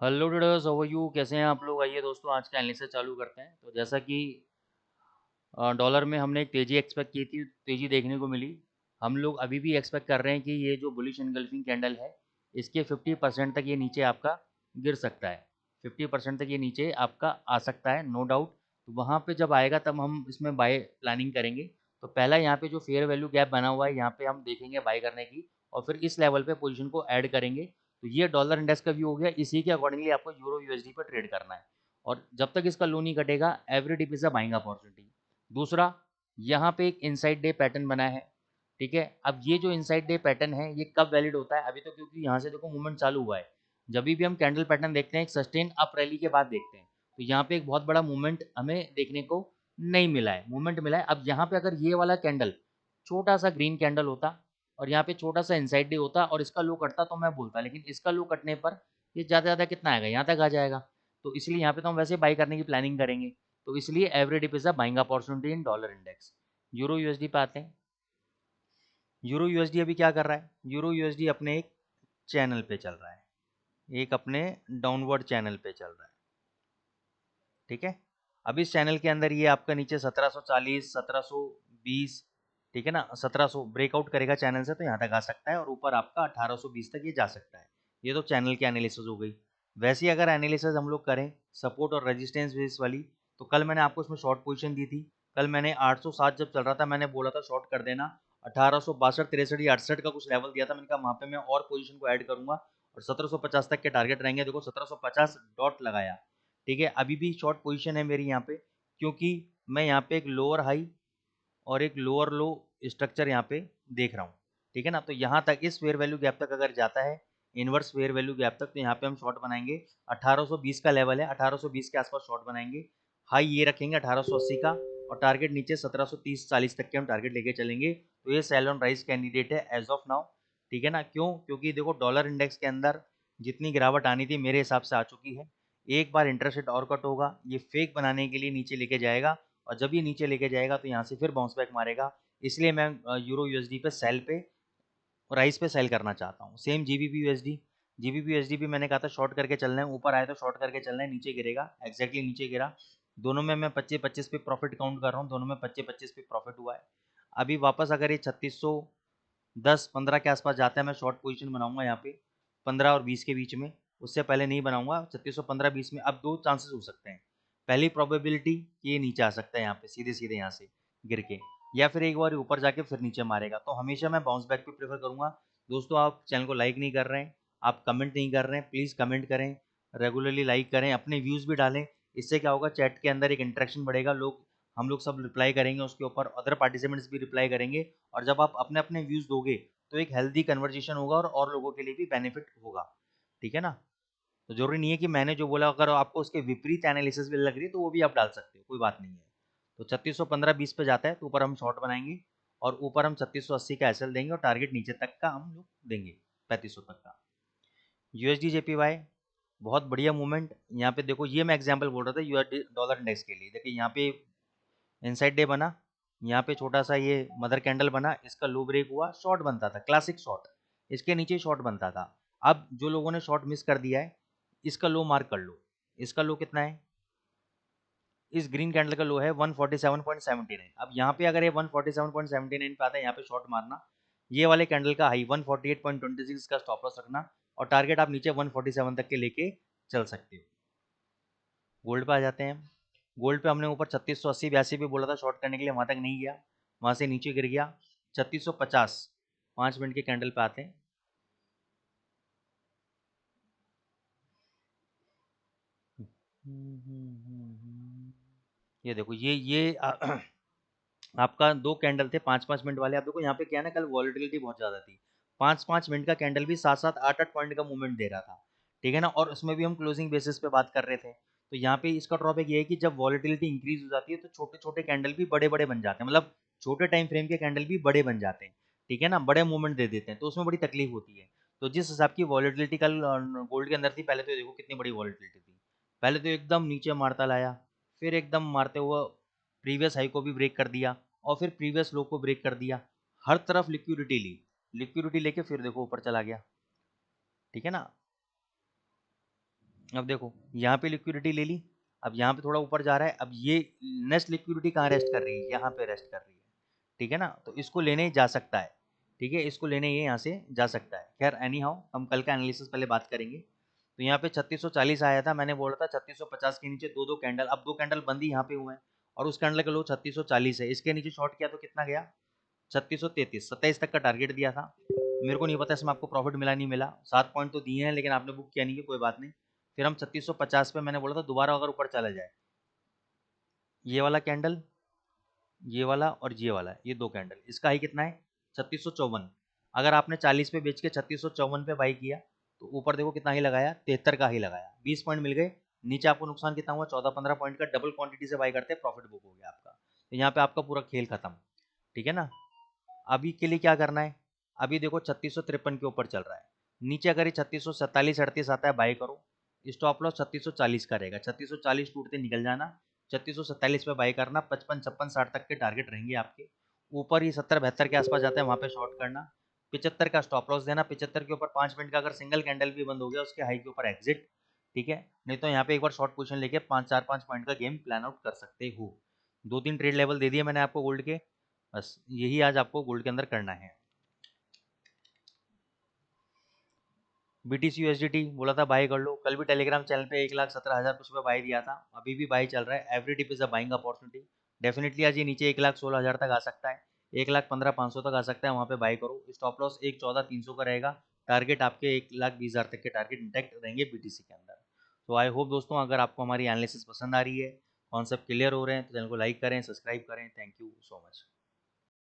Hello traders, how are you? कैसे हैं आप लोग? आइए दोस्तों, आज का एनालिसिस चालू करते हैं। तो जैसा कि डॉलर में हमने एक तेज़ी एक्सपेक्ट की थी, तेज़ी देखने को मिली। हम लोग अभी भी एक्सपेक्ट कर रहे हैं कि ये जो बुलिश इनगल्फिंग कैंडल है, इसके 50% तक ये नीचे आपका गिर सकता है। 50% तक ये नीचे आपका आ सकता है, नो डाउट। तो वहाँ पे जब आएगा तब हम इसमें बाय प्लानिंग करेंगे। तो पहला यहाँ पे जो फेयर वैल्यू गैप बना हुआ है, यहाँ पे हम देखेंगे बाय करने की, और फिर इस लेवल पे पोजीशन को ऐड करेंगे। तो ये डॉलर इंडेक्स का व्यू हो गया। इसी के अकॉर्डिंगली आपको यूरो यूएसडी पर ट्रेड करना है, और जब तक इसका लो नहीं कटेगा, every dip is a buying opportunity. दूसरा, यहाँ पे एक इनसाइड डे पैटर्न बना है, ठीक है। अब ये जो इनसाइड डे पैटर्न है, ये कब वैलिड होता है? अभी तो क्योंकि यहाँ से देखो मूवमेंट चालू हुआ है। जब भी हम कैंडल पैटर्न देखते हैं, एक सस्टेन अप रैली के बाद देखते हैं, तो यहाँ पे एक बहुत बड़ा मूवमेंट हमें देखने को नहीं मिला है, मूवमेंट मिला है। अब यहाँ पे अगर ये वाला कैंडल छोटा सा ग्रीन कैंडल होता, और यहाँ पे छोटा सा इनसाइड डे होता, और इसका लो कटता, तो मैं बोलता, लेकिन इसका लो कटने पर ये ज़्यादा से ज़्यादा कितना आएगा? यहाँ तक आ जाएगा। तो इसलिए यहाँ पे तो हम वैसे बाई करने की प्लानिंग करेंगे। तो इसलिए every dip is a buying opportunity in dollar index. Euro USD पे आते हैं। यूरो यूएसडी अभी क्या कर रहा है? यूरो यूएसडी अपने एक चैनल पे चल रहा है, एक अपने डाउनवर्ड चैनल पे चल रहा है, ठीक है। अब इस चैनल के अंदर ये आपका नीचे 1740 1720, ठीक है ना, 1700 ब्रेकआउट करेगा चैनल से तो यहाँ तक आ सकता है, और ऊपर आपका 1820 तक ये जा सकता है। ये तो चैनल की एनालिसिस हो गई। वैसे ही अगर एनालिसिस हम लोग करें सपोर्ट और रेजिस्टेंस बेस वाली, तो कल मैंने आपको इसमें शॉर्ट पोजीशन दी थी। कल मैंने 807 जब चल रहा था, मैंने बोला था शॉर्ट कर देना। 1862 63 या 68 का कुछ लेवल दिया था, मैंने कहा वहाँ पे मैं और पोजीशन को ऐड करूंगा, और 1750 तक के टारगेट रहेंगे। देखो 1750 डॉट लगाया, ठीक है। अभी भी शॉर्ट पोजीशन है मेरी यहाँ पे, क्योंकि मैं यहाँ पे एक लोअर हाई और एक लोअर लो स्ट्रक्चर यहाँ पे देख रहा हूँ, ठीक है ना। तो यहाँ तक इस फेयर वैल्यू गैप तक अगर जाता है, इनवर्स फेयर वैल्यू गैप तक, तो यहाँ पे हम शॉर्ट बनाएंगे। 1820 का लेवल है, 1820 के आसपास शॉर्ट बनाएंगे। हाई ये रखेंगे 1880 का, और टारगेट नीचे 1730-40 तक के हम टारगेट लेके चलेंगे। तो ये सेल ऑन राइज कैंडिडेट है एज ऑफ नाउ, ठीक है ना। क्यों? क्योंकि देखो डॉलर इंडेक्स के अंदर जितनी गिरावट आनी थी मेरे हिसाब से आ चुकी है। एक बार इंटरेस्ट रेट और कट होगा, ये फेक बनाने के लिए नीचे लेके जाएगा, और जब ये नीचे लेके जाएगा तो यहाँ से फिर बाउंस बैक मारेगा। इसलिए मैं यूरो यूएसडी पे सेल पे, राइस पे सेल करना चाहता हूँ। Same GBP USD, GBP USD भी मैंने कहा था शॉर्ट करके चलना है, ऊपर आए तो शॉर्ट करके चलना है, नीचे गिरेगा, एक्जैक्टली नीचे गिरा। दोनों में मैं 25-25 पे प्रॉफिट काउंट कर रहा हूँ, दोनों में 25-25 पे प्रॉफिट हुआ है। अभी वापस अगर ये 3610-15 के आसपास जाता है, मैं शॉर्ट पोजीशन बनाऊंगा यहाँ पे 15 और 20 के बीच में। उससे पहले नहीं बनाऊंगा। 3615-20 में अब दो चांसेस हो सकते हैं। पहली प्रोबेबिलिटी कि ये नीचे आ सकता है यहाँ पे सीधे सीधे यहाँ से गिर के, या फिर एक बार ऊपर जाके फिर नीचे मारेगा। तो हमेशा मैं बाउंस बैक पे प्रेफर करूंगा। दोस्तों, आप चैनल को लाइक नहीं कर रहे हैं, आप कमेंट नहीं कर रहे हैं, प्लीज़ कमेंट करें, रेगुलरली लाइक करें, अपने व्यूज़ भी डालें। इससे क्या होगा, चैट के अंदर एक इंटरेक्शन बढ़ेगा, हम लोग सब रिप्लाई करेंगे उसके ऊपर, अदर पार्टिसिपेंट्स भी रिप्लाई करेंगे। और जब आप अपने अपने व्यूज़ दोगे, तो एक हेल्दी कन्वर्जेशन होगा, और लोगों के लिए भी बेनिफिट होगा, ठीक है ना। तो जरूरी नहीं है कि मैंने जो बोला, अगर आपको उसके विपरीत एनालिसिस भी लग रही है तो वो भी आप डाल सकते हो, कोई बात नहीं है। तो 3615-20 पे जाता है तो ऊपर हम शॉर्ट बनाएंगे, और ऊपर हम 3680 का एसएल देंगे, और टारगेट नीचे तक का हम लोग देंगे 3500 तक का। यूएसडी जेपीवाई बहुत बढ़िया मूवमेंट। यहाँ पे देखो, ये मैं एग्जांपल बोल रहा था यूएसडी डॉलर इंडेक्स के लिए। देखिए यहाँ पे इनसाइड डे बना, यहाँ पे छोटा सा ये मदर कैंडल बना, इसका लो ब्रेक हुआ, शॉर्ट बनता था, क्लासिक शॉर्ट, इसके नीचे शॉर्ट बनता था। अब जो लोगों ने शॉर्ट मिस कर दिया है, इसका लो मार्क कर लो। इसका लो कितना है? इस ग्रीन कैंडल का लो है 147.79। अब यहाँ पे अगर ये 147.79 पे आता है, यहाँ पे शॉर्ट मारना। ये वाले कैंडल का हाई 148.26 का स्टॉप लॉस रखना, और टारगेट आप नीचे 147 तक के लेके चल सकते हो। गोल्ड पे आ जाते हैं। गोल्ड पे हमने ऊपर 3680-82 पे बोला था शॉर्ट करने के लिए, वहां तक नहीं गया, वहां से नीचे गिर गया 3650। 5 मिनट के कैंडल पे आते हैं। ये देखो, आपका दो कैंडल थे 5-5 मिनट वाले। आप देखो यहाँ पे क्या है ना, कल वॉलेटिलिटी बहुत ज्यादा थी। 5-5 मिनट का कैंडल भी 7-7 8-8 पॉइंट का मूवमेंट दे रहा था, ठीक है ना। और उसमें भी हम क्लोजिंग बेसिस पे बात कर रहे थे। तो यहाँ पे इसका ड्रॉबैक ये है कि जब वॉलेटिलिटी इंक्रीज हो जाती है, तो छोटे छोटे कैंडल भी बड़े बड़े बन जाते हैं, मतलब छोटे टाइम फ्रेम के कैंडल भी बड़े बन जाते हैं, ठीक है ना, बड़े मूवमेंट दे देते हैं, तो उसमें बड़ी तकलीफ होती है। तो जिस हिसाब की वॉलेटिलिटी कल गोल्ड के अंदर थी, पहले तो देखो कितनी बड़ी वॉलेटिलिटी थी। पहले तो एकदम नीचे मारता लाया, फिर एकदम मारते हुए प्रीवियस हाई को भी ब्रेक कर दिया, और फिर प्रीवियस लो को ब्रेक कर दिया। हर तरफ लिक्विडिटी ली, लिक्विडिटी लेके फिर देखो ऊपर चला गया, ठीक है ना। अब देखो यहाँ पे लिक्विडिटी ले ली, अब यहाँ पे थोड़ा ऊपर जा रहा है, अब ये नेक्स्ट लिक्विडिटी कहाँ रेस्ट कर रही है, यहाँ पे रेस्ट कर रही है, ठीक है ना, तो इसको लेने जा सकता है, ठीक है, इसको लेने ये यहाँ से जा सकता है। खैर एनी हाउ हम कल का एनालिसिस पहले बात करेंगे। तो यहाँ पे 3640 आया था, मैंने बोला था 3650 के नीचे दो दो कैंडल, अब दो कैंडल बंद ही यहाँ पे हुए हैं और उस कैंडल का लो 3640 है, इसके नीचे शॉर्ट किया तो कितना गया 3633, 27 तक का टारगेट दिया था। मेरे को नहीं पता इसमें आपको प्रॉफिट मिला नहीं मिला, 7 पॉइंट तो दिए हैं लेकिन आपने बुक किया नहीं है, कोई बात नहीं। फिर हम 3650 पे मैंने बोला था दोबारा अगर ऊपर चला जाए, ये वाला कैंडल, ये वाला और ये वाला, ये दो कैंडल, इसका हाई कितना है 3654। अगर आपने 40 पे बेच के 3654 पे बाई किया तो ऊपर देखो कितना ही लगाया, 73 का ही लगाया, 20 पॉइंट मिल गए। नीचे आपको नुकसान कितना हुआ 14-15 पॉइंट का, डबल क्वांटिटी से बाई करते प्रॉफिट बुक हो गया आपका। तो यहाँ पे आपका पूरा खेल खत्म, ठीक है ना। अभी के लिए क्या करना है, अभी देखो 3653 के ऊपर चल रहा है, नीचे अगर ये 3647-38 आता है बाई करो, स्टॉप लॉस 3640 का रहेगा, 3640 टूटते निकल जाना, 3647 पे बाई करना, 55-56-60 तक के टारगेट रहेंगे आपके। ऊपर ही 70-72 के आसपास जाता है वहां पे शॉर्ट करना, 75 का स्टॉप लॉस देना, 75 के ऊपर 5 मिनट का अगर सिंगल कैंडल भी बंद हो गया उसके हाई के ऊपर एग्जिट, ठीक है। नहीं तो यहाँ पे एक बार शॉर्ट पोजीशन लेके 5-4-5 पॉइंट का गेम प्लान आउट कर सकते हो। 2-3 ट्रेड लेवल दे दिए मैंने आपको गोल्ड के, बस यही आज आपको गोल्ड के अंदर करना है। BTC USDT बोला था बाई कर लो, कल भी टेलीग्राम चैनल पे 1,17,000 कुछ पे बाई दिया था, अभी भी बाई चल रहा है, every dip is a buying opportunity. Definitely आज ये नीचे 1,16,000 तक आ सकता है, 1,15,500 तक आ सकता है, वहाँ पे बाई करो। स्टॉप लॉस 1,14,300 का रहेगा, टारगेट आपके 1,20,000 तक के टारगेट इंटैक्ट रहेंगे BTC के अंदर। तो आई होप दोस्तों अगर आपको हमारी एनालिसिस पसंद आ रही है, कॉन्सेप्ट क्लियर हो रहे हैं, तो चैनल को लाइक करें, सब्सक्राइब करें। Thank you so much.